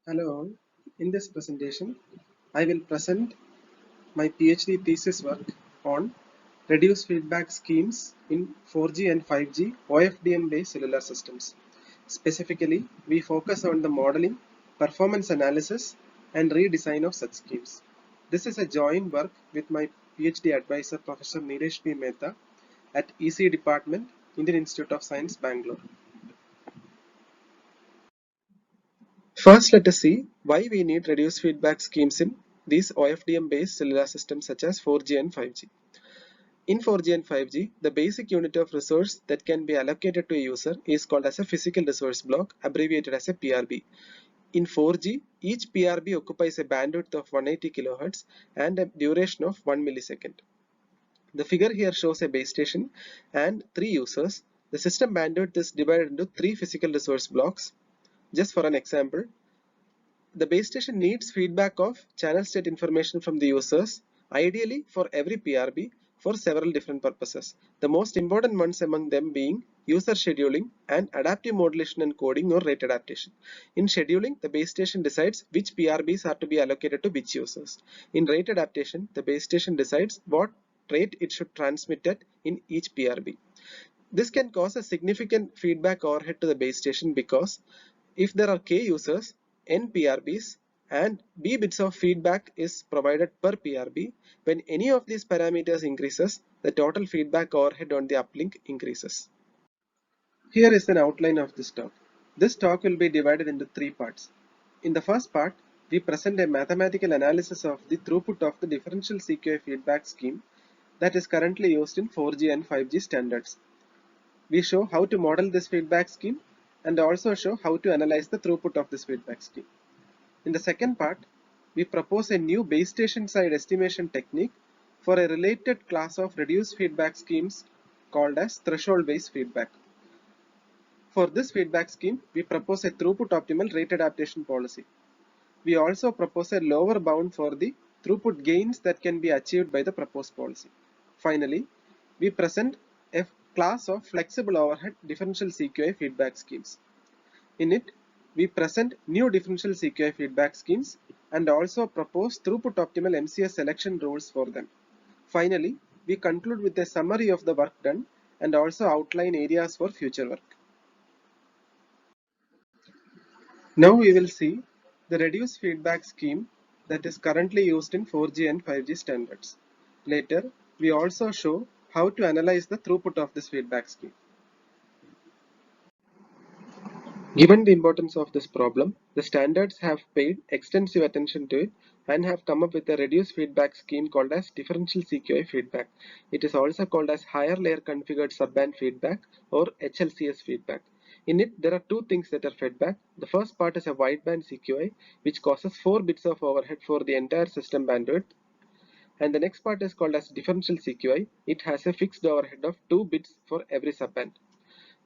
Hello all. In this presentation, I will present my PhD thesis work on reduced feedback schemes in 4G and 5G Ofdm based cellular systems. Specifically, we focus on the modeling, performance analysis, and redesign of such schemes. This is a joint work with my PhD advisor Professor Neeresh P. Mehta at EC Department, Indian Institute of Science, Bangalore. First, let us see why we need reduced feedback schemes in these OFDM-based cellular systems such as 4G and 5G. In 4G and 5G, the basic unit of resource that can be allocated to a user is called as a physical resource block, abbreviated as a PRB. In 4G, each PRB occupies a bandwidth of 180 kHz and a duration of 1 millisecond. The figure here shows a base station and 3 users. The system bandwidth is divided into 3 physical resource blocks. Just for an example, the base station needs feedback of channel state information from the users, ideally for every PRB for several different purposes. The most important ones among them being user scheduling and adaptive modulation and coding or rate adaptation. In scheduling, the base station decides which PRBs are to be allocated to which users. In rate adaptation, the base station decides what rate it should transmit at in each PRB. This can cause a significant feedback overhead to the base station because if there are k users, n PRBs, and b bits of feedback is provided per PRB, when any of these parameters increases, the total feedback overhead on the uplink increases. Here is an outline of this talk. This talk will be divided into 3 parts. In the first part, we present a mathematical analysis of the throughput of the differential CQI feedback scheme that is currently used in 4G and 5G standards. We show how to model this feedback scheme and also show how to analyze the throughput of this feedback scheme. In the second part, we propose a new base station side estimation technique for a related class of reduced feedback schemes called as threshold based feedback. For this feedback scheme, we propose a throughput optimal rate adaptation policy. We also propose a lower bound for the throughput gains that can be achieved by the proposed policy. Finally, we present a class of flexible overhead differential CQI feedback schemes. In it, we present new differential CQI feedback schemes and also propose throughput optimal MCS selection rules for them. Finally, we conclude with a summary of the work done and also outline areas for future work. Now we will see the reduced feedback scheme that is currently used in 4G and 5G standards. Later, we also show how to analyze the throughput of this feedback scheme. Given the importance of this problem, the standards have paid extensive attention to it and have come up with a reduced feedback scheme called as differential CQI feedback. It is also called as higher layer configured subband feedback or HLCS feedback. In it, there are 2 things that are fed back. The first part is a wideband CQI, which causes 4 bits of overhead for the entire system bandwidth. And the next part is called as differential CQI. It has a fixed overhead of 2 bits for every subband.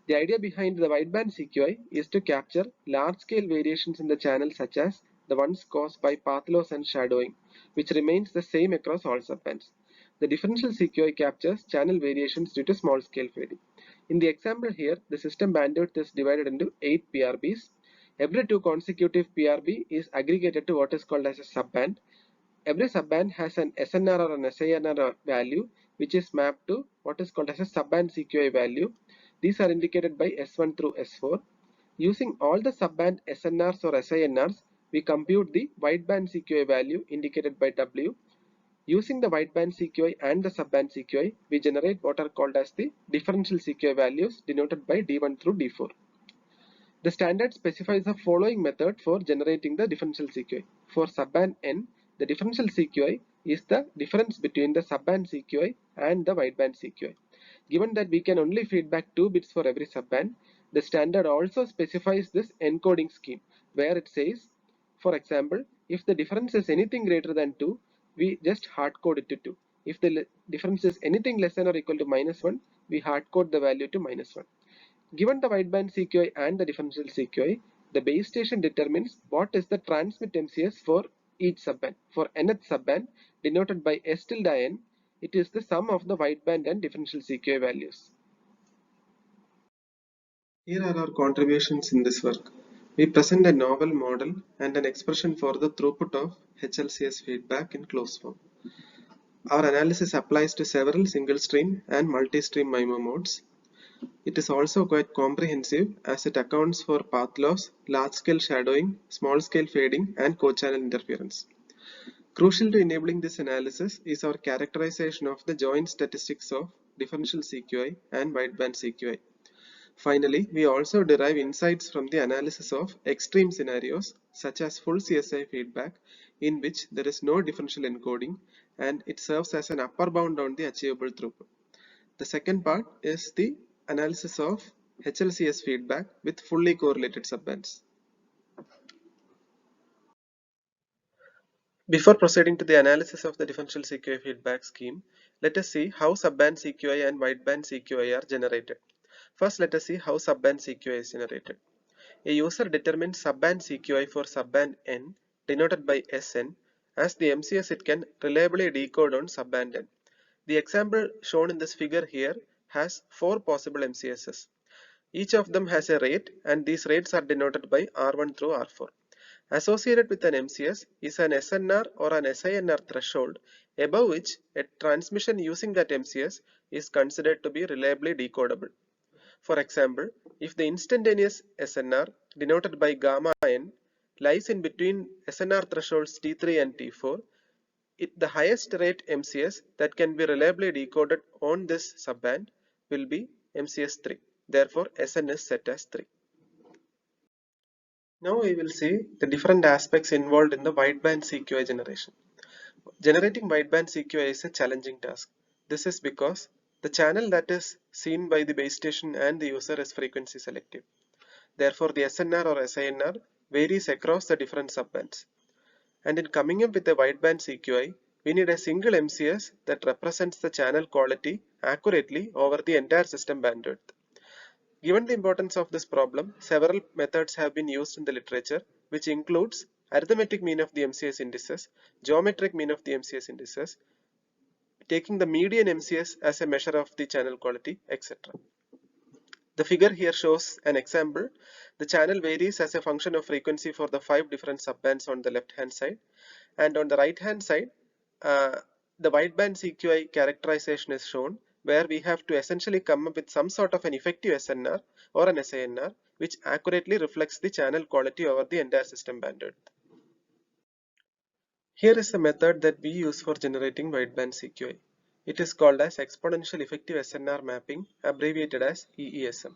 The idea behind the wideband CQI is to capture large-scale variations in the channel such as the ones caused by path loss and shadowing, which remains the same across all subbands. The differential CQI captures channel variations due to small-scale fading. In the example here, the system bandwidth is divided into 8 PRBs. Every 2 consecutive PRB is aggregated to what is called as a subband. Every subband has an SNR or an SINR value which is mapped to what is called as a subband CQI value. These are indicated by S1 through S4. Using all the subband SNRs or SINRs, we compute the wideband CQI value indicated by W. Using the wideband CQI and the subband CQI, we generate what are called as the differential CQI values denoted by D1 through D4. The standard specifies the following method for generating the differential CQI. For subband N, the differential CQI is the difference between the subband CQI and the wideband CQI. Given that we can only feed back 2 bits for every subband, the standard also specifies this encoding scheme where it says, for example, if the difference is anything greater than 2, we just hard code it to 2. If the difference is anything less than or equal to -1, we hard code the value to -1. Given the wideband CQI and the differential CQI, the base station determines what is the transmit MCS for each subband. For nth subband, denoted by S tilde n, it is the sum of the wideband and differential CQI values. Here are our contributions in this work. We present a novel model and an expression for the throughput of HLCS feedback in closed form. Our analysis applies to several single-stream and multi-stream MIMO modes. It is also quite comprehensive as it accounts for path loss, large-scale shadowing, small-scale fading, and co-channel interference. Crucial to enabling this analysis is our characterization of the joint statistics of differential CQI and wideband CQI. Finally, we also derive insights from the analysis of extreme scenarios such as full CSI feedback in which there is no differential encoding and it serves as an upper bound on the achievable throughput. The second part is the analysis of HLCS feedback with fully correlated subbands. Before proceeding to the analysis of the differential CQI feedback scheme, let us see how subband CQI and wideband CQI are generated. First, let us see how subband CQI is generated. A user determines subband CQI for subband n, denoted by Sn, as the MCS it can reliably decode on subband n. The example shown in this figure here has 4 possible MCSs. Each of them has a rate and these rates are denoted by R1 through R4. Associated with an MCS is an SNR or an SINR threshold above which a transmission using that MCS is considered to be reliably decodable. For example, if the instantaneous SNR denoted by gamma n lies in between SNR thresholds T3 and T4, the highest rate MCS that can be reliably decoded on this subband will be MCS 3. Therefore, Sn is set as 3. Now we will see the different aspects involved in the wideband CQI generation. Generating wideband CQI is a challenging task. This is because the channel that is seen by the base station and the user is frequency selective. Therefore, the SNR or SINR varies across the different subbands. And in coming up with a wideband CQI, we need a single MCS that represents the channel quality accurately over the entire system bandwidth. Given the importance of this problem, several methods have been used in the literature, which includes arithmetic mean of the MCS indices, geometric mean of the MCS indices, taking the median MCS as a measure of the channel quality, etc. The figure here shows an example. The channel varies as a function of frequency for the 5 different subbands on the left hand side, and on the right hand side, the wideband CQI characterization is shown, where we have to essentially come up with some sort of an effective SNR or an SINR which accurately reflects the channel quality over the entire system bandwidth. Here is the method that we use for generating wideband CQI. It is called as exponential effective SNR mapping, abbreviated as EESM.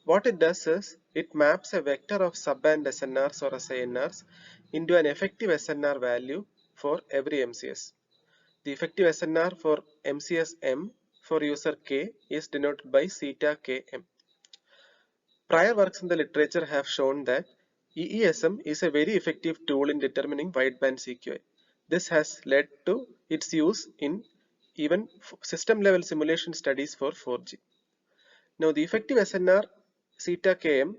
What it does is, it maps a vector of subband SNRs or SINRs into an effective SNR value for every MCS. The effective SNR for MCS M for user K is denoted by zeta Km. Prior works in the literature have shown that EESM is a very effective tool in determining wideband CQI. This has led to its use in even system level simulation studies for 4G. Now the effective SNR zeta Km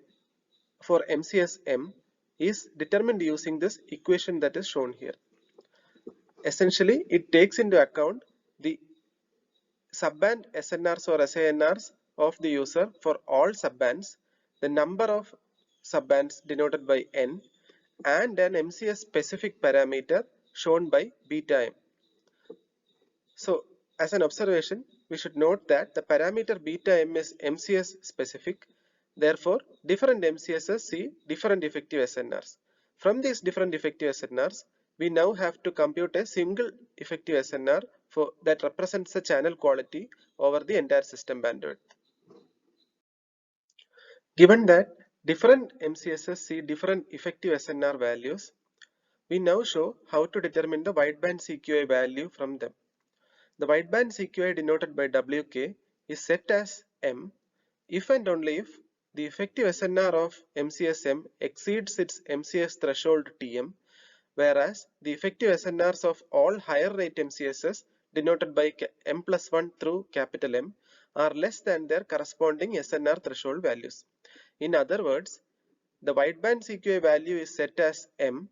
for MCS M is determined using this equation that is shown here. Essentially, it takes into account the subband SNRs or SINRs of the user for all subbands, the number of subbands denoted by n, and an MCS specific parameter shown by beta m. So, as an observation, we should note that the parameter beta m is MCS specific. Therefore, different MCSs see different effective SNRs. From these different effective SNRs, we now have to compute a single effective SNR that represents the channel quality over the entire system bandwidth. Given that different MCSs see different effective SNR values, we now show how to determine the wideband CQI value from them. The wideband CQI denoted by WK is set as M if and only if the effective SNR of MCSM exceeds its MCS threshold Tm, whereas the effective SNRs of all higher rate MCSs denoted by M+1 through capital M are less than their corresponding SNR threshold values. In other words, the wideband CQI value is set as M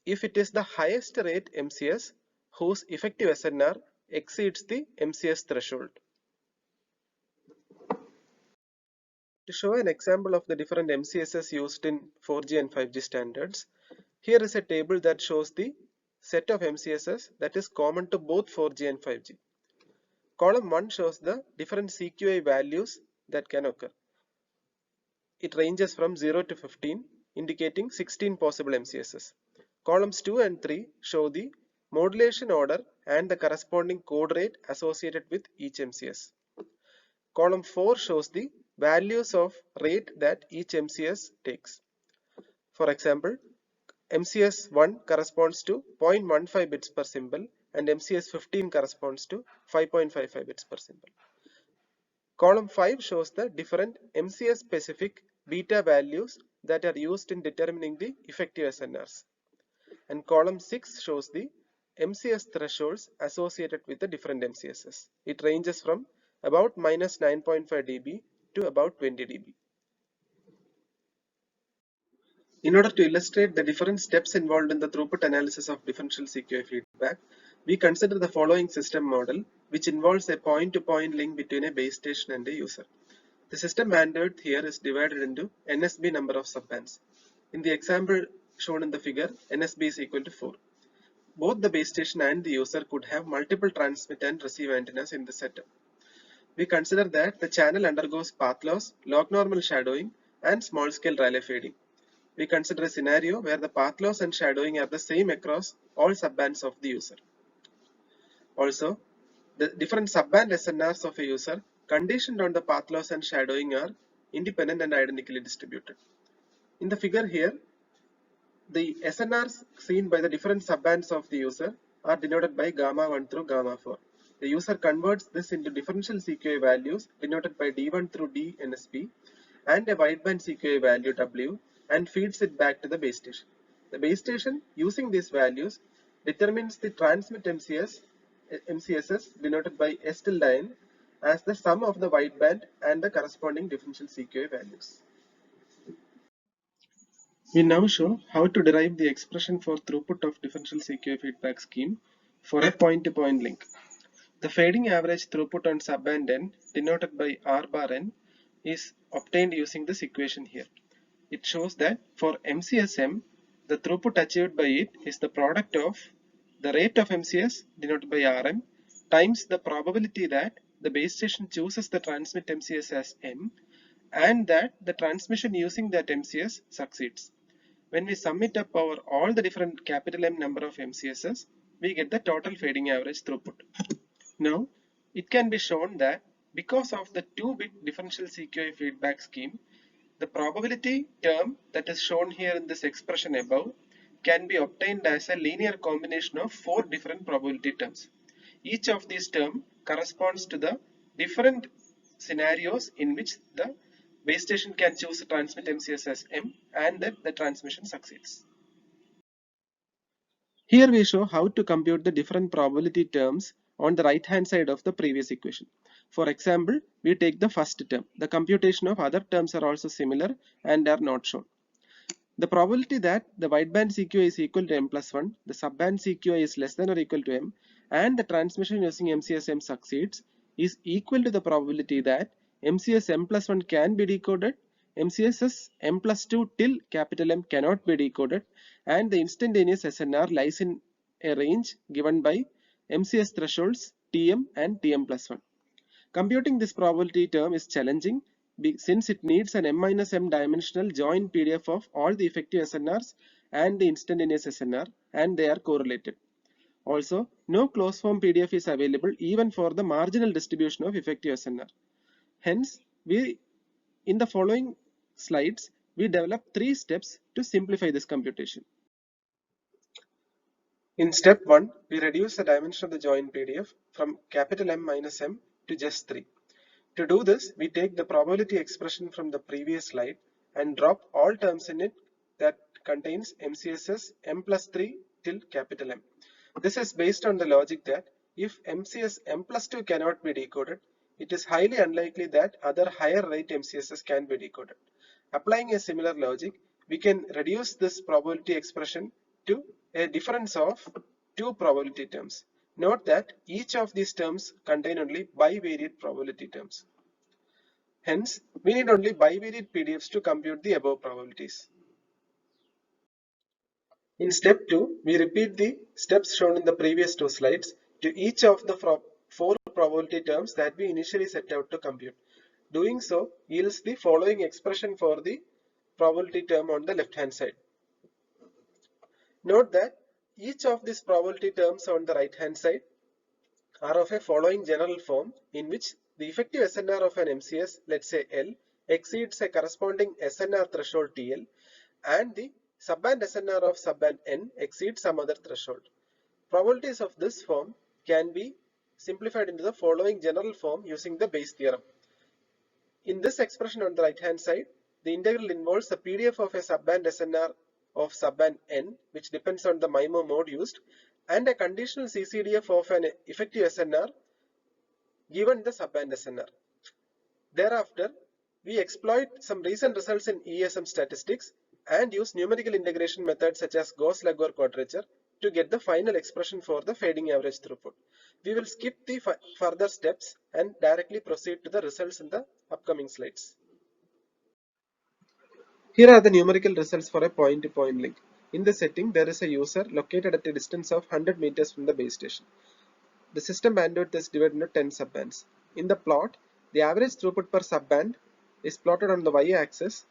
if it is the highest rate MCS whose effective SNR exceeds the MCS threshold. To show an example of the different MCSs used in 4G and 5G standards, here is a table that shows the set of MCSs that is common to both 4G and 5G. Column 1 shows the different CQI values that can occur. It ranges from 0 to 15, indicating 16 possible MCSs. Columns 2 and 3 show the modulation order and the corresponding code rate associated with each MCS. Column 4 shows the values of rate that each MCS takes. For example, MCS 1 corresponds to 0.15 bits per symbol and MCS 15 corresponds to 5.55 bits per symbol. Column 5 shows the different MCS specific beta values that are used in determining the effective SNRs. And column 6 shows the MCS thresholds associated with the different MCSs. It ranges from about minus 9.5 dB to about 20 dB. In order to illustrate the different steps involved in the throughput analysis of differential CQI feedback, we consider the following system model, which involves a point-to-point link between a base station and a user. The system bandwidth here is divided into NSB number of subbands. In the example shown in the figure, NSB is equal to 4. Both the base station and the user could have multiple transmit and receive antennas in the setup. We consider that the channel undergoes path loss, log normal shadowing, and small scale Rayleigh fading. We consider a scenario where the path loss and shadowing are the same across all subbands of the user. Also, the different subband SNRs of a user conditioned on the path loss and shadowing are independent and identically distributed. In the figure here, the SNRs seen by the different subbands of the user are denoted by gamma 1 through gamma 4. The user converts this into differential CQI values denoted by D1 through D NSB and a wideband CQI value W and feeds it back to the base station. The base station, using these values, determines the transmit MCSs denoted by S tilde n as the sum of the wideband and the corresponding differential CQI values. We now show how to derive the expression for throughput of differential CQI feedback scheme for a point-to-point link. The fading average throughput on subband n, denoted by R bar n, is obtained using this equation here. It shows that for MCSM, the throughput achieved by it is the product of the rate of MCS, denoted by Rm, times the probability that the base station chooses the transmit MCS as M and that the transmission using that MCS succeeds. When we sum it up over all the different capital M number of MCSs, we get the total fading average throughput. Now, it can be shown that because of the 2-bit differential CQI feedback scheme, the probability term that is shown here in this expression above can be obtained as a linear combination of 4 different probability terms. Each of these terms corresponds to the different scenarios in which the base station can choose to transmit MCS as M and that the transmission succeeds. Here we show how to compute the different probability terms on the right hand side of the previous equation. For example, we take the first term. The computation of other terms are also similar and are not shown. The probability that the wideband CQI is equal to M plus 1, the subband CQI is less than or equal to M, and the transmission using MCSM succeeds is equal to the probability that MCS M plus 1 can be decoded, MCSS M plus 2 till capital M cannot be decoded, and the instantaneous SNR lies in a range given by MCS thresholds Tm and Tm plus 1. Computing this probability term is challenging since it needs an M-M dimensional joint PDF of all the effective SNRs and the instantaneous SNR, and they are correlated. Also, no closed form PDF is available even for the marginal distribution of effective SNR. Hence, in the following slides, we develop 3 steps to simplify this computation. In step 1, we reduce the dimension of the joint PDF from capital M minus M to just 3. To do this, we take the probability expression from the previous slide and drop all terms in it that contains MCSS M plus 3 till capital M. This is based on the logic that if MCS M plus 2 cannot be decoded, it is highly unlikely that other higher rate MCSs can be decoded. Applying a similar logic, we can reduce this probability expression to a difference of 2 probability terms. Note that each of these terms contain only bivariate probability terms. Hence, we need only bivariate PDFs to compute the above probabilities. In step 2, we repeat the steps shown in the previous two slides to each of the four probability terms that we initially set out to compute. Doing so yields the following expression for the probability term on the left hand side. Note that each of these probability terms on the right hand side are of a following general form in which the effective SNR of an MCS, let's say L, exceeds a corresponding SNR threshold TL, and the subband SNR of subband N exceeds some other threshold. Probabilities of this form can be simplified into the following general form using the Bayes theorem. In this expression on the right hand side, the integral involves the PDF of a subband SNR of subband N, which depends on the MIMO mode used, and a conditional CCDF of an effective SNR given the subband SNR. Thereafter, we exploit some recent results in ESM statistics and use numerical integration methods such as Gauss-Lagrange quadrature to get the final expression for the fading average throughput. We will skip the further steps and directly proceed to the results in the upcoming slides. Here are the numerical results for a point-to-point link. In the setting, there is a user located at a distance of 100 meters from the base station. The system bandwidth is divided into 10 subbands. In the plot, the average throughput per subband is plotted on the y-axis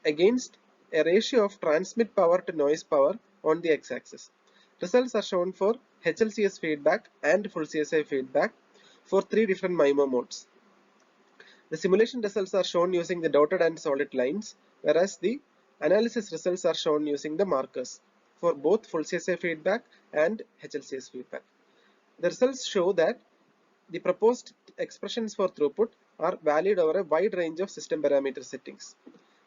against a ratio of transmit power to noise power on the x-axis. Results are shown for HLCS feedback and full CSI feedback for three different MIMO modes. The simulation results are shown using the dotted and solid lines, whereas the analysis results are shown using the markers for both full CSI feedback and HLCS feedback. The results show that the proposed expressions for throughput are valid over a wide range of system parameter settings.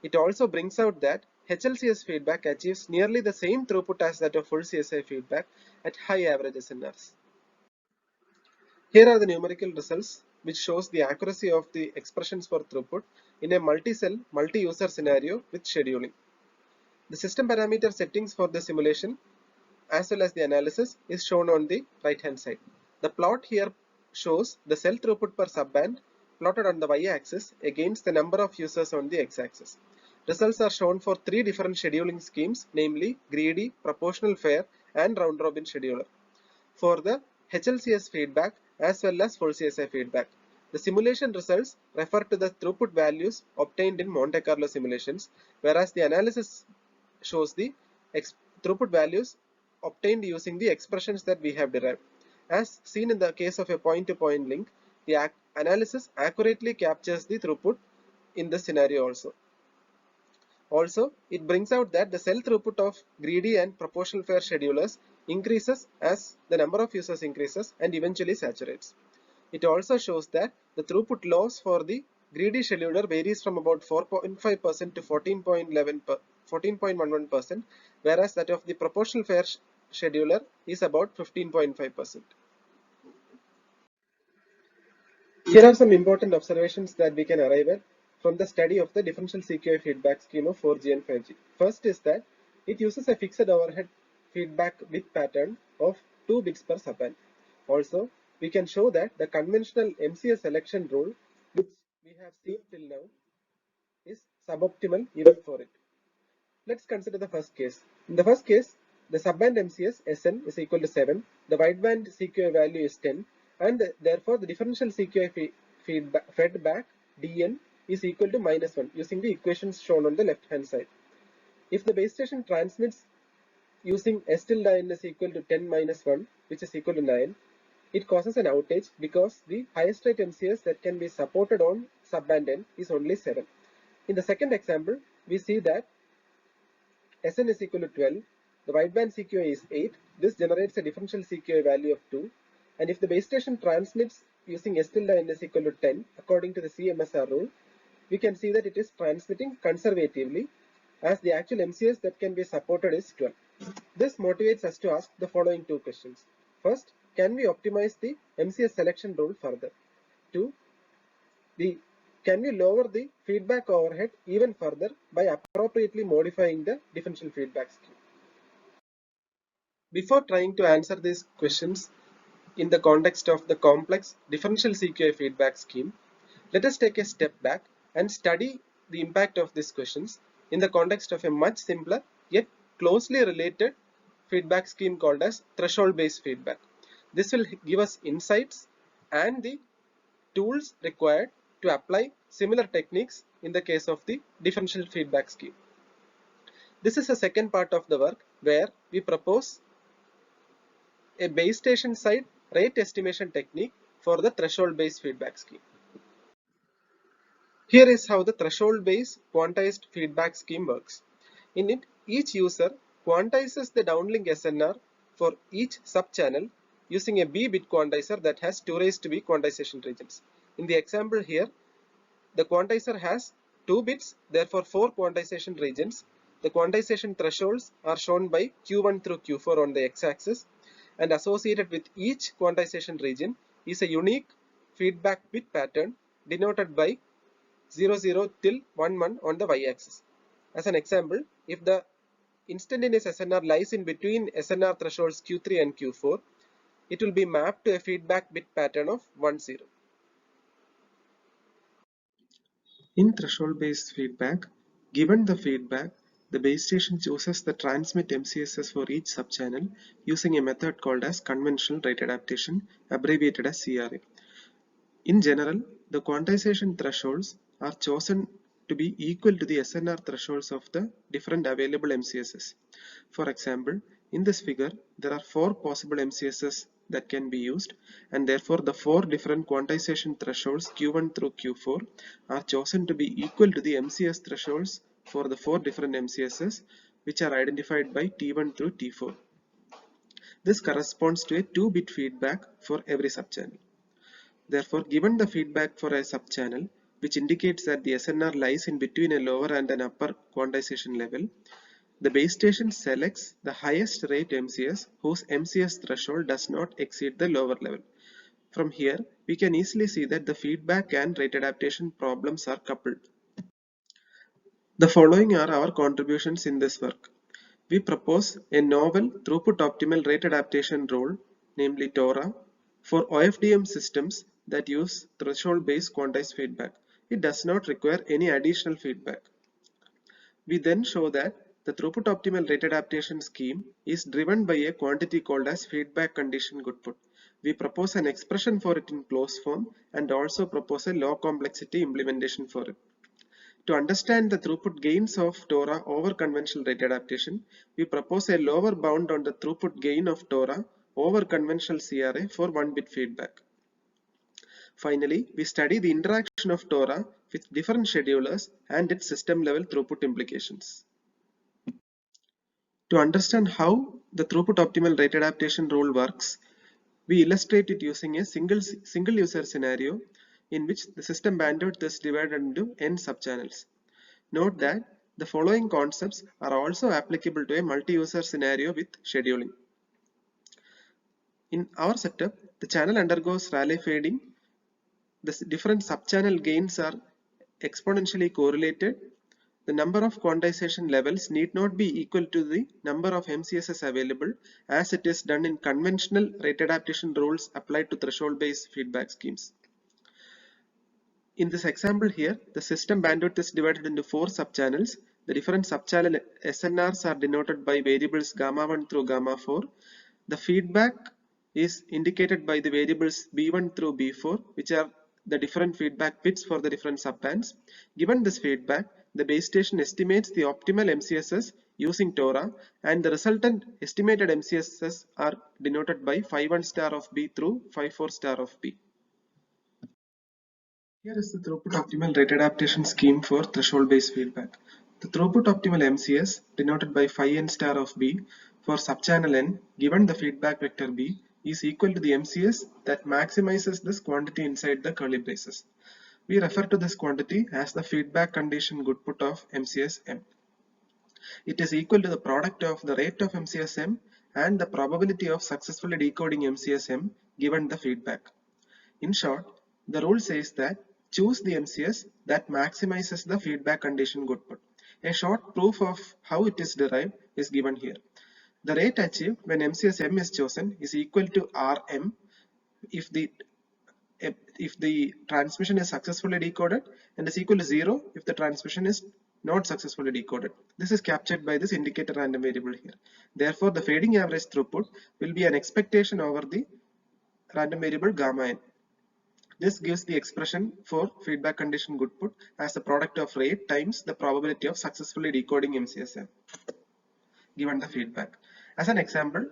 It also brings out that HLCS feedback achieves nearly the same throughput as that of full CSI feedback at high average SNRs. Here are the numerical results which shows the accuracy of the expressions for throughput in a multi-cell, multi-user scenario with scheduling. The system parameter settings for the simulation as well as the analysis is shown on the right hand side. The plot here shows the cell throughput per subband plotted on the y-axis against the number of users on the x-axis. Results are shown for three different scheduling schemes, namely greedy, proportional fair and round robin scheduler. For the HLCS feedback as well as full CSI feedback, the simulation results refer to the throughput values obtained in Monte Carlo simulations, whereas the analysis shows the throughput values obtained using the expressions that we have derived. As seen in the case of a point-to-point link, the analysis accurately captures the throughput in this scenario also. Also, it brings out that the cell throughput of greedy and proportional fair schedulers increases as the number of users increases and eventually saturates. It also shows that the throughput loss for the greedy scheduler varies from about 4.5% to 14.11%, whereas that of the proportional fair scheduler is about 15.5%. Here are some important observations that we can arrive at from the study of the differential CQI feedback scheme of 4G and 5G. First is that it uses a fixed overhead feedback width pattern of 2 bits per subband. Also, we can show that the conventional MCS selection rule, which we have seen till now, is suboptimal even for it. Let's consider the first case. In the first case, the subband MCS Sn is equal to 7, the wideband CQI value is 10, and therefore the differential CQI feedback Dn is equal to -1 using the equations shown on the left hand side. If the base station transmits using S tilde n is equal to 10 minus 1, which is equal to 9, it causes an outage because the highest rate MCS that can be supported on subband n is only 7. In the second example, we see that Sn is equal to 12, the wideband CQI is 8, this generates a differential CQI value of 2, and if the base station transmits using S tilde n is equal to 10 according to the CMSR rule, we can see that it is transmitting conservatively as the actual MCS that can be supported is 12. This motivates us to ask the following two questions. First, can we optimize the MCS selection rule further? 2, can we lower the feedback overhead even further by appropriately modifying the differential feedback scheme? Before trying to answer these questions in the context of the complex differential CQI feedback scheme, Let us take a step back and study the impact of these questions in the context of a much simpler yet closely related feedback scheme called as threshold-based feedback. This will give us insights and the tools required to apply similar techniques in the case of the differential feedback scheme. This is the second part of the work where we propose a base station side rate estimation technique for the threshold based feedback scheme. Here is how the threshold based quantized feedback scheme works. In it, each user quantizes the downlink SNR for each subchannel using a B-bit quantizer that has 2 raised to B quantization regions. In the example here, the quantizer has 2 bits, therefore 4 quantization regions. The quantization thresholds are shown by Q1 through Q4 on the x-axis, and associated with each quantization region is a unique feedback bit pattern denoted by 00 till 11 on the y-axis. As an example, if the instantaneous SNR lies in between SNR thresholds Q3 and Q4, it will be mapped to a feedback bit pattern of 10. In threshold-based feedback, given the feedback, the base station chooses the transmit MCSs for each subchannel using a method called as conventional rate adaptation, abbreviated as CRA. In general, the quantization thresholds are chosen to be equal to the SNR thresholds of the different available MCSs. For example, in this figure, there are 4 possible MCSs that can be used, and therefore the 4 different quantization thresholds Q1 through Q4 are chosen to be equal to the MCS thresholds for the 4 different MCSs, which are identified by T1 through T4. This corresponds to a 2-bit feedback for every subchannel. Therefore, given the feedback for a subchannel, which indicates that the SNR lies in between a lower and an upper quantization level, the base station selects the highest rate MCS whose MCS threshold does not exceed the lower level. From here, we can easily see that the feedback and rate adaptation problems are coupled. The following are our contributions in this work. We propose a novel throughput optimal rate adaptation rule, namely TORA, for Ofdm systems that use threshold-based quantized feedback. It does not require any additional feedback. We then show that the throughput optimal rate adaptation scheme is driven by a quantity called as feedback condition goodput. We propose an expression for it in closed form and also propose a low complexity implementation for it. To understand the throughput gains of TORA over conventional rate adaptation, we propose a lower bound on the throughput gain of TORA over conventional CRA for 1-bit feedback. Finally, we study the interaction of TORA with different schedulers and its system-level throughput implications. To understand how the throughput optimal rate adaptation rule works, we illustrate it using a single user scenario in which the system bandwidth is divided into n subchannels. Note that the following concepts are also applicable to a multi-user scenario with scheduling. In our setup, the channel undergoes Rayleigh fading. The different subchannel gains are exponentially correlated. The number of quantization levels need not be equal to the number of MCSs available, as it is done in conventional rate adaptation rules applied to threshold-based feedback schemes. In this example here, the system bandwidth is divided into 4 subchannels. The different subchannel SNRs are denoted by variables gamma1 through gamma4. The feedback is indicated by the variables b1 through b4, which are the different feedback bits for the different subbands. Given this feedback, the base station estimates the optimal MCSs using TORA, and the resultant estimated MCSs are denoted by phi1 star of B through phi4 star of B. Here is the throughput optimal rate adaptation scheme for threshold-based feedback. The throughput optimal MCS, denoted by phi n star of B, for subchannel n, given the feedback vector B, is equal to the MCS that maximizes this quantity inside the curly braces. We refer to this quantity as the feedback condition goodput of MCS m. It is equal to the product of the rate of MCS m and the probability of successfully decoding MCS m given the feedback. In short, the rule says that choose the MCS that maximizes the feedback condition goodput. A short proof of how it is derived is given here. The rate achieved when MCS m is chosen is equal to Rm if the if the transmission is successfully decoded, and is equal to 0 if the transmission is not successfully decoded. This is captured by this indicator random variable here. Therefore, the fading average throughput will be an expectation over the random variable gamma n. This gives the expression for feedback condition goodput as the product of rate times the probability of successfully decoding MCSM given the feedback. As an example,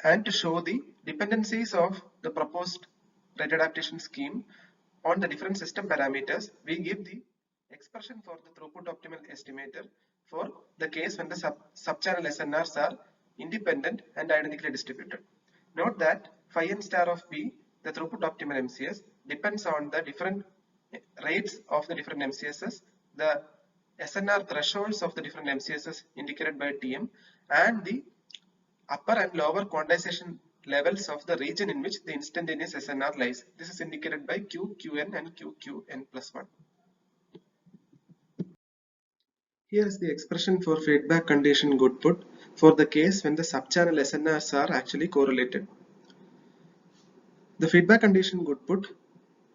and to show the dependencies of the proposed rate adaptation scheme on the different system parameters, we give the expression for the throughput optimal estimator for the case when the subchannel SNRs are independent and identically distributed. Note that phi n star of B, the throughput optimal MCS, depends on the different rates of the different MCSs, the SNR thresholds of the different MCSs indicated by TM, and the upper and lower quantization levels of the region in which the instantaneous SNR lies. This is indicated by Q, Qn and QQn plus 1. Here is the expression for feedback condition goodput for the case when the subchannel SNRs are actually correlated. The feedback condition goodput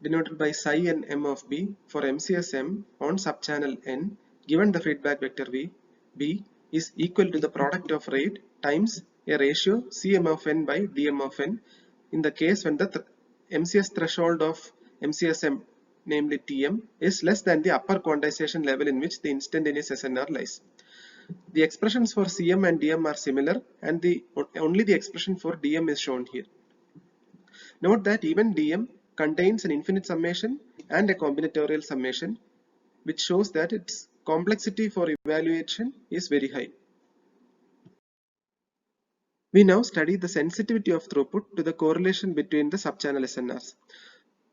denoted by psi n m of B for MCSM on subchannel n given the feedback vector V, B is equal to the product of rate times a ratio Cm of n by Dm of n in the case when the MCS threshold of MCSM, namely Tm, is less than the upper quantization level in which the instantaneous SNR lies. The expressions for Cm and Dm are similar, and only the expression for Dm is shown here. Note that even Dm contains an infinite summation and a combinatorial summation, which shows that its complexity for evaluation is very high. We now study the sensitivity of throughput to the correlation between the subchannel SNRs.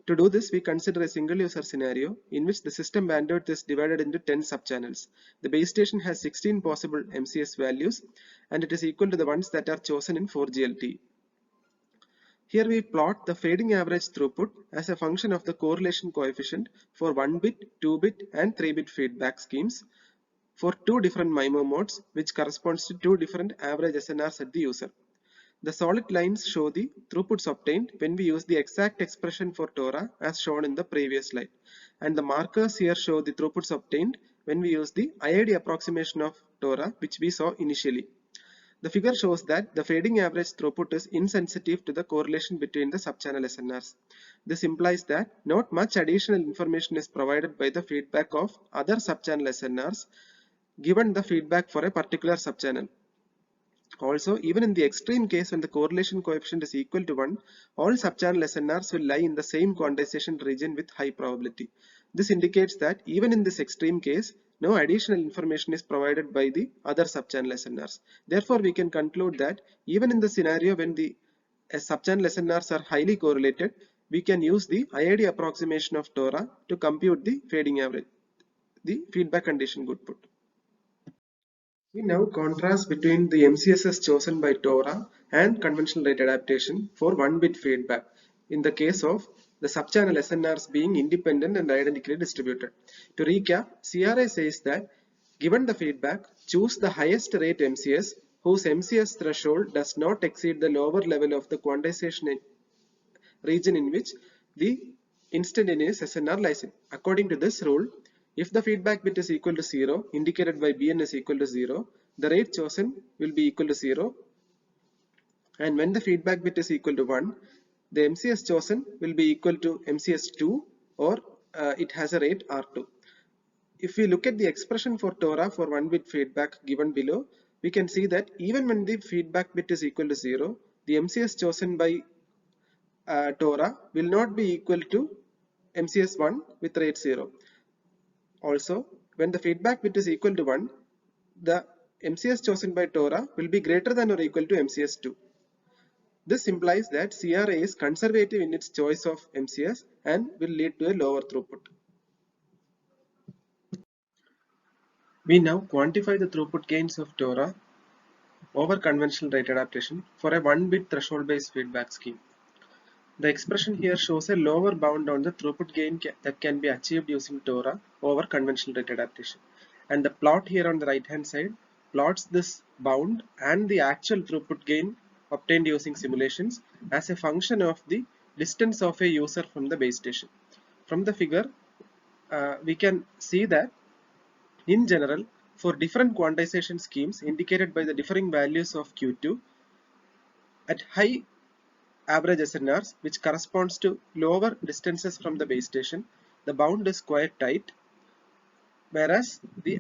To do this, we consider a single user scenario in which the system bandwidth is divided into 10 subchannels. The base station has 16 possible MCS values, and it is equal to the ones that are chosen in 4GLT. Here we plot the fading average throughput as a function of the correlation coefficient for 1-bit, 2-bit and 3-bit feedback schemes for two different MIMO modes, which corresponds to two different average SNRs at the user. The solid lines show the throughputs obtained when we use the exact expression for TORA as shown in the previous slide, and the markers here show the throughputs obtained when we use the IID approximation of TORA, which we saw initially. The figure shows that the fading average throughput is insensitive to the correlation between the subchannel SNRs. This implies that not much additional information is provided by the feedback of other subchannel SNRs given the feedback for a particular subchannel. Also, even in the extreme case when the correlation coefficient is equal to 1, all subchannel SNRs will lie in the same quantization region with high probability. This indicates that even in this extreme case, no additional information is provided by the other subchannel SNRs. Therefore, we can conclude that even in the scenario when the subchannel SNRs are highly correlated, we can use the IID approximation of TORA to compute the fading average, the feedback condition goodput. We now contrast between the MCSs chosen by TORA and conventional rate adaptation for 1-bit feedback in the case of the subchannel SNRs being independent and identically distributed. To recap, CRA says that given the feedback, choose the highest rate MCS whose MCS threshold does not exceed the lower level of the quantization region in which the instantaneous SNR lies in. According to this rule, if the feedback bit is equal to 0, indicated by Bn is equal to 0, the rate chosen will be equal to 0, and when the feedback bit is equal to 1, the MCS chosen will be equal to MCS2 or it has a rate R2. If we look at the expression for TORA for 1-bit feedback given below, we can see that even when the feedback bit is equal to 0, the MCS chosen by TORA will not be equal to MCS1 with rate 0. Also, when the feedback bit is equal to 1, the MCS chosen by TORA will be greater than or equal to MCS2. This implies that CRA is conservative in its choice of MCS and will lead to a lower throughput. We now quantify the throughput gains of TORA over conventional rate adaptation for a 1-bit threshold-based feedback scheme. The expression here shows a lower bound on the throughput gain that can be achieved using TORA over conventional rate adaptation. And the plot here on the right hand side plots this bound and the actual throughput gain obtained using simulations as a function of the distance of a user from the base station. From the figure, we can see that in general, for different quantization schemes indicated by the differing values of Q2, at high average SNRs, which corresponds to lower distances from the base station, the bound is quite tight, whereas the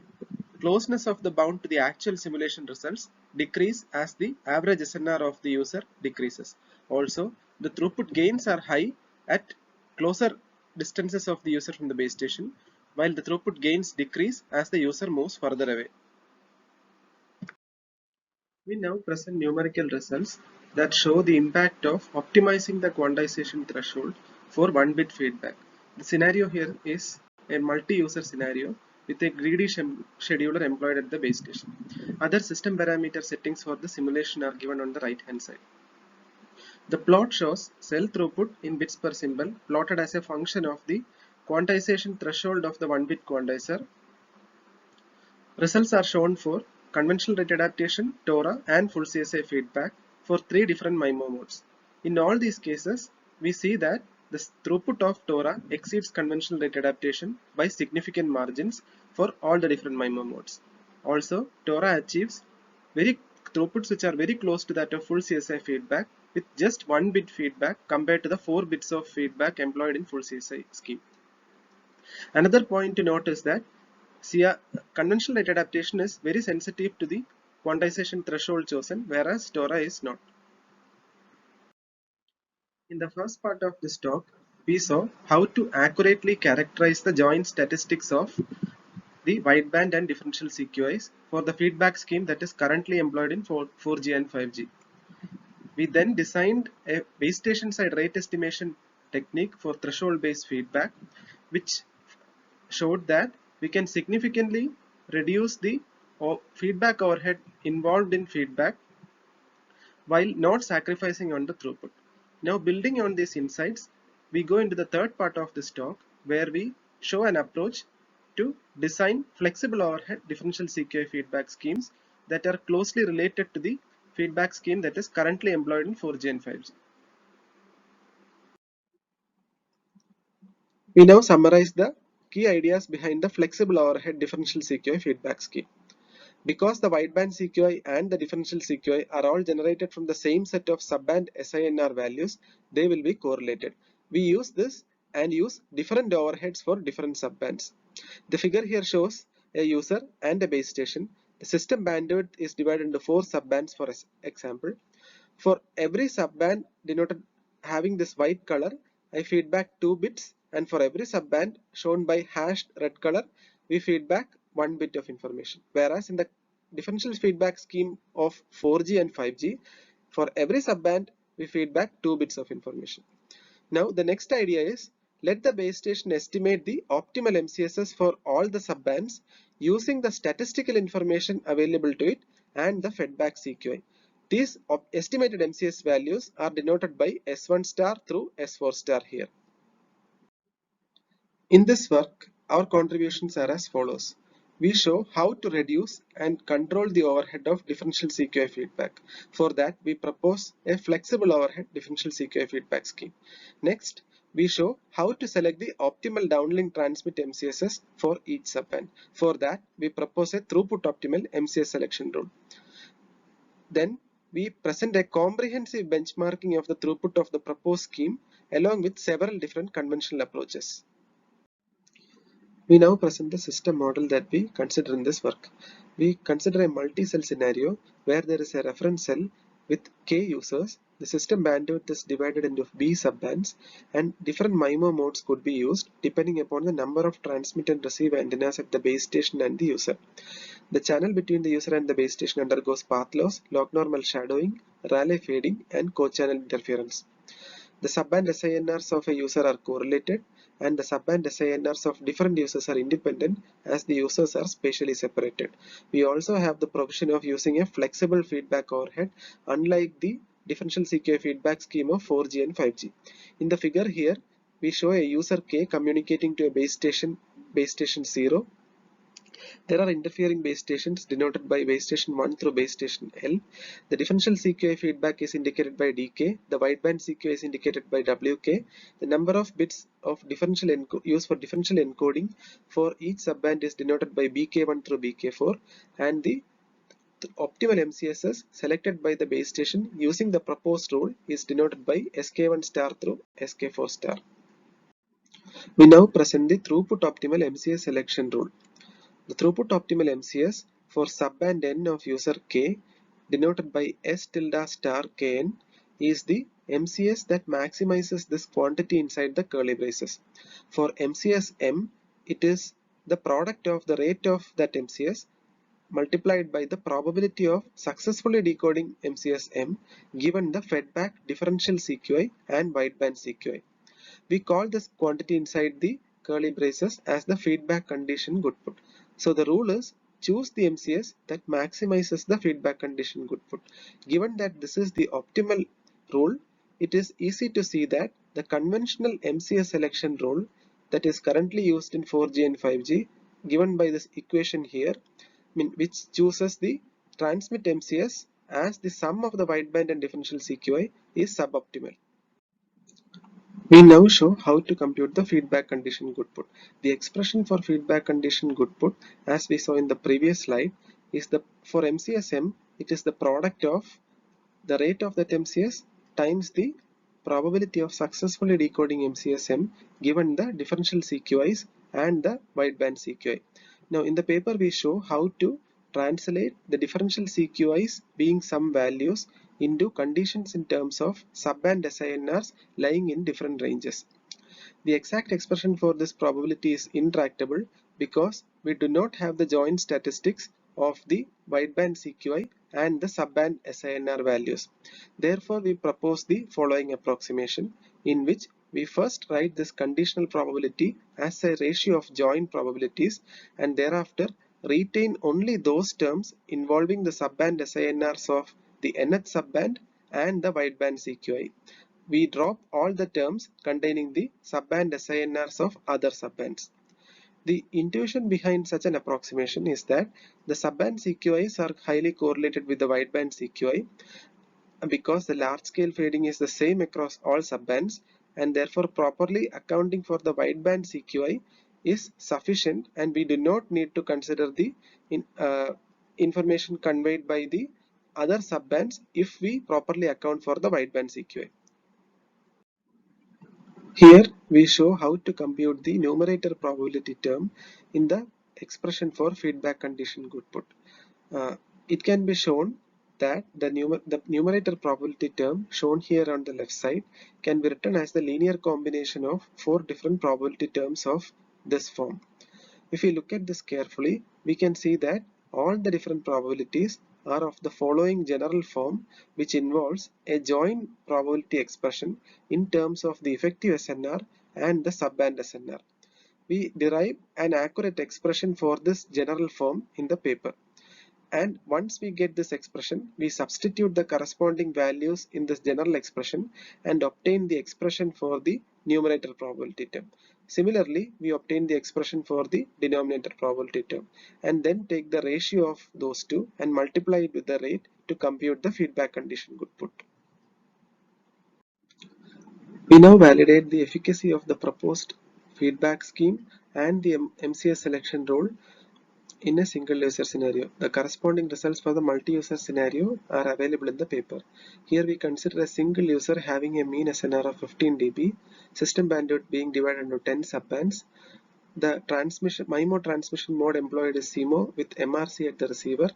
closeness of the bound to the actual simulation results decrease as the average SNR of the user decreases. Also, the throughput gains are high at closer distances of the user from the base station, while the throughput gains decrease as the user moves further away. We now present numerical results that show the impact of optimizing the quantization threshold for 1-bit feedback. The scenario here is a multi-user scenario with a greedy scheduler employed at the base station. Other system parameter settings for the simulation are given on the right hand side. The plot shows cell throughput in bits per symbol plotted as a function of the quantization threshold of the 1-bit quantizer. Results are shown for conventional rate adaptation, TORA, and full CSI feedback for 3 different MIMO modes. In all these cases, we see that the throughput of TORA exceeds conventional rate adaptation by significant margins for all the different MIMO modes. Also, TORA achieves throughputs which are very close to that of full CSI feedback with just 1 bit feedback compared to the 4 bits of feedback employed in full CSI scheme. Another point to note is that conventional rate adaptation is very sensitive to the quantization threshold chosen, whereas TORA is not. In the first part of this talk, we saw how to accurately characterize the joint statistics of the wideband and differential CQIs for the feedback scheme that is currently employed in 4G and 5G. We then designed a base station side rate estimation technique for threshold based feedback, which showed that we can significantly reduce the feedback overhead involved in feedback while not sacrificing on the throughput. Now, building on these insights, we go into the third part of this talk where we show an approach to design flexible overhead differential CQI feedback schemes that are closely related to the feedback scheme that is currently employed in 4G and 5G. We now summarize the key ideas behind the flexible overhead differential CQI feedback scheme. Because the wideband CQI and the differential CQI are all generated from the same set of subband SINR values, they will be correlated. We use this and use different overheads for different subbands. The figure here shows a user and a base station. The system bandwidth is divided into 4 subbands for example. For every subband denoted having this white color, I feedback 2 bits, and for every subband shown by hashed red color, we feedback 1 bit of information. Whereas in the differential feedback scheme of 4G and 5G, for every subband we feedback 2 bits of information. Now the next idea is, let the base station estimate the optimal MCSS for all the subbands using the statistical information available to it and the feedback CQI. These estimated MCS values are denoted by S1 star through S4 star here. In this work, our contributions are as follows. We show how to reduce and control the overhead of differential CQI feedback. For that, we propose a flexible overhead differential CQI feedback scheme. Next, we show how to select the optimal downlink transmit MCSS for each subband. For that, we propose a throughput optimal MCS selection rule. Then, we present a comprehensive benchmarking of the throughput of the proposed scheme along with several different conventional approaches. We now present the system model that we consider in this work. We consider a multi-cell scenario where there is a reference cell with k users. The system bandwidth is divided into b subbands, and different MIMO modes could be used depending upon the number of transmit and receive antennas at the base station and the user. The channel between the user and the base station undergoes path loss, log normal shadowing, Rayleigh fading, and co-channel interference. The subband SINRs of a user are correlated, and the subband SINRs of different users are independent as the users are spatially separated. We also have the provision of using a flexible feedback overhead, unlike the differential CQI feedback scheme of 4G and 5G. In the figure here, we show a user K communicating to a base station 0. There are interfering base stations denoted by base station 1 through base station L. The differential CQI feedback is indicated by DK. The wideband CQI is indicated by WK. The number of bits of differential used for differential encoding for each subband is denoted by BK1 through BK4, and the optimal MCSS selected by the base station using the proposed rule is denoted by SK1 star through SK4 star. We now present the throughput optimal MCS selection rule. The throughput optimal MCS for subband n of user k, denoted by S tilde star kn, is the MCS that maximizes this quantity inside the curly braces. For MCS m, it is the product of the rate of that MCS multiplied by the probability of successfully decoding MCS m given the fedback differential CQI and wideband CQI. We call this quantity inside the curly braces as the feedback condition goodput. So the rule is choose the MCS that maximizes the feedback condition goodput. Given that this is the optimal rule, it is easy to see that the conventional MCS selection rule that is currently used in 4G and 5G, given by this equation here, which chooses the transmit MCS as the sum of the wideband and differential CQI, is suboptimal. We now show how to compute the feedback condition goodput. The expression for feedback condition goodput, as we saw in the previous slide, is for MCSM, it is the product of the rate of that MCS times the probability of successfully decoding MCSM given the differential CQIs and the wideband CQI. Now in the paper we show how to translate the differential CQIs being some values into conditions in terms of subband SINRs lying in different ranges. The exact expression for this probability is intractable because we do not have the joint statistics of the wideband CQI and the subband SINR values. Therefore, we propose the following approximation, in which we first write this conditional probability as a ratio of joint probabilities and thereafter retain only those terms involving the subband SINRs of the nth subband and the wideband CQI. We drop all the terms containing the subband SINRs of other subbands. The intuition behind such an approximation is that the subband CQIs are highly correlated with the wideband CQI because the large scale fading is the same across all subbands, and therefore properly accounting for the wideband CQI is sufficient, and we do not need to consider the information conveyed by the other subbands if we properly account for the wideband CQI. Here we show how to compute the numerator probability term in the expression for feedback condition goodput. It can be shown that the numerator probability term shown here on the left side can be written as the linear combination of 4 different probability terms of this form. If we look at this carefully, we can see that all the different probabilities are of the following general form, which involves a joint probability expression in terms of the effective SNR and the subband SNR. We derive an accurate expression for this general form in the paper. And once we get this expression, we substitute the corresponding values in this general expression and obtain the expression for the numerator probability term. Similarly, we obtain the expression for the denominator probability term and then take the ratio of those two and multiply it with the rate to compute the feedback condition goodput. We now validate the efficacy of the proposed feedback scheme and the MCS selection rule in a single user scenario. The corresponding results for the multi-user scenario are available in the paper. Here we consider a single user having a mean SNR of 15 dB, system bandwidth being divided into 10 subbands. The MIMO transmission mode employed is CMO with MRC at the receiver.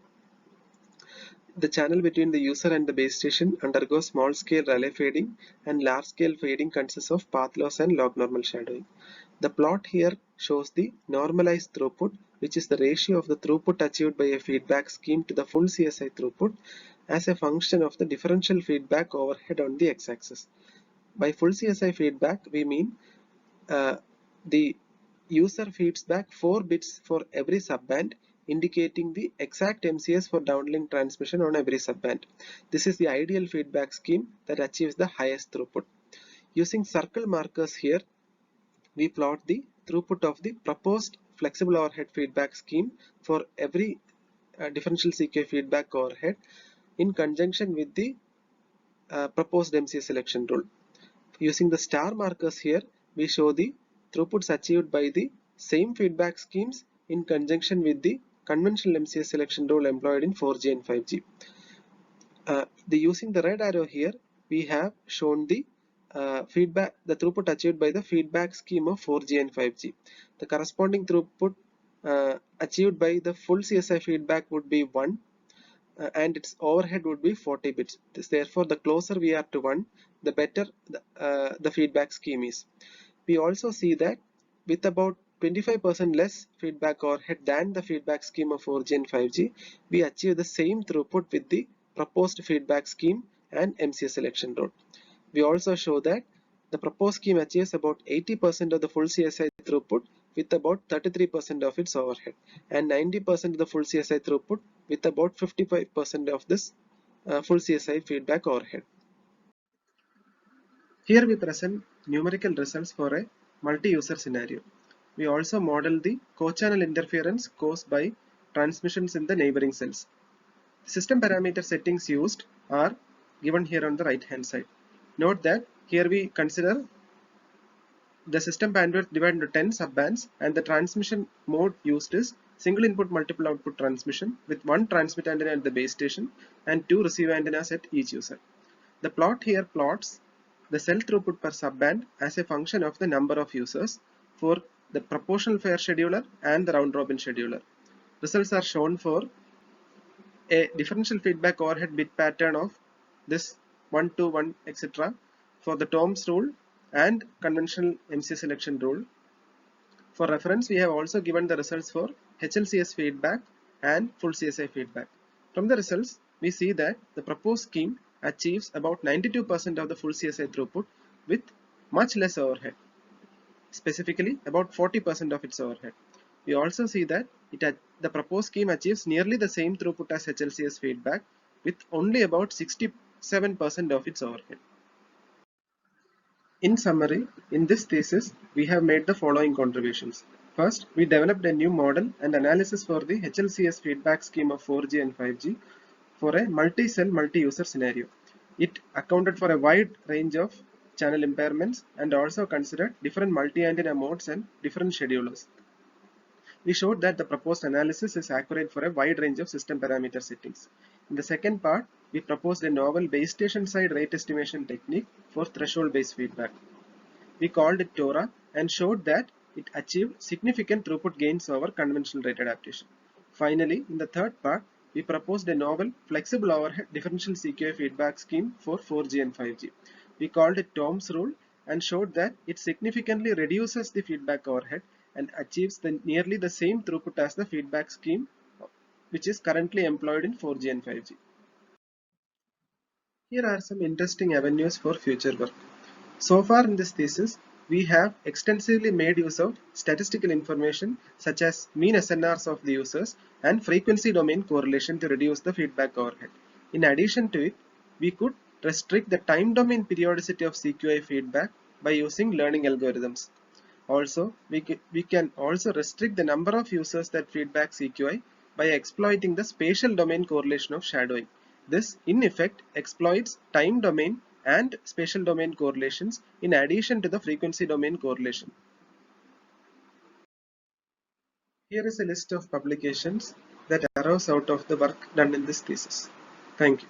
The channel between the user and the base station undergoes small-scale relay fading, and large-scale fading consists of path loss and log-normal shadowing. The plot here shows the normalized throughput, which is the ratio of the throughput achieved by a feedback scheme to the full CSI throughput as a function of the differential feedback overhead on the x-axis. By full CSI feedback, we mean the user feeds back 4 bits for every subband, indicating the exact MCS for downlink transmission on every subband. This is the ideal feedback scheme that achieves the highest throughput. Using circle markers here, we plot the throughput of the proposed flexible overhead feedback scheme for every differential CQA feedback overhead in conjunction with the proposed MCS selection rule. Using the star markers here, we show the throughputs achieved by the same feedback schemes in conjunction with the conventional MCS selection rule employed in 4G and 5G. Using the red arrow here, we have shown the the throughput achieved by the feedback scheme of 4G and 5G. The corresponding throughput achieved by the full CSI feedback would be 1, and its overhead would be 40 bits. Therefore, the closer we are to 1, the better the feedback scheme is. We also see that with about 25% less feedback overhead than the feedback scheme of 4G and 5G, we achieve the same throughput with the proposed feedback scheme and MCS selection rule. We also show that the proposed scheme achieves about 80% of the full CSI throughput with about 33% of its overhead, and 90% of the full CSI throughput with about 55% of this full CSI feedback overhead. Here we present numerical results for a multi-user scenario. We also model the co-channel interference caused by transmissions in the neighboring cells. The system parameter settings used are given here on the right hand side. Note that here we consider the system bandwidth divided into 10 subbands, and the transmission mode used is single input multiple output transmission with one transmit antenna at the base station and two receive antennas at each user. The plot here plots the cell throughput per subband as a function of the number of users for the proportional fair scheduler and the round robin scheduler. Results are shown for a differential feedback overhead bit pattern of this 1 to 1 etc. for the Tom's rule and conventional MCS selection rule. For reference, we have also given the results for HLCS feedback and full CSI feedback. From the results, we see that the proposed scheme achieves about 92% of the full CSI throughput with much less overhead, specifically about 40% of its overhead. We also see that the proposed scheme achieves nearly the same throughput as HLCS feedback with only about 67% of its overhead. In summary, in this thesis, we have made the following contributions. First, we developed a new model and analysis for the HLCS feedback scheme of 4G and 5G for a multi-cell, multi-user scenario. It accounted for a wide range of channel impairments and also considered different multi-antenna modes and different schedulers. We showed that the proposed analysis is accurate for a wide range of system parameter settings. In the second part, we proposed a novel base station side rate estimation technique for threshold based feedback. We called it TORA and showed that it achieved significant throughput gains over conventional rate adaptation. Finally, in the third part, we proposed a novel flexible overhead differential CQA feedback scheme for 4G and 5G. We called it Tom's rule and showed that it significantly reduces the feedback overhead and achieves nearly the same throughput as the feedback scheme which is currently employed in 4G and 5G. Here are some interesting avenues for future work. So far in this thesis, we have extensively made use of statistical information such as mean SNRs of the users and frequency domain correlation to reduce the feedback overhead. In addition to it, we could restrict the time domain periodicity of CQI feedback by using learning algorithms. Also, we can also restrict the number of users that feedback CQI by exploiting the spatial domain correlation of shadowing. This, in effect, exploits time domain and spatial domain correlations in addition to the frequency domain correlation. Here is a list of publications that arose out of the work done in this thesis. Thank you.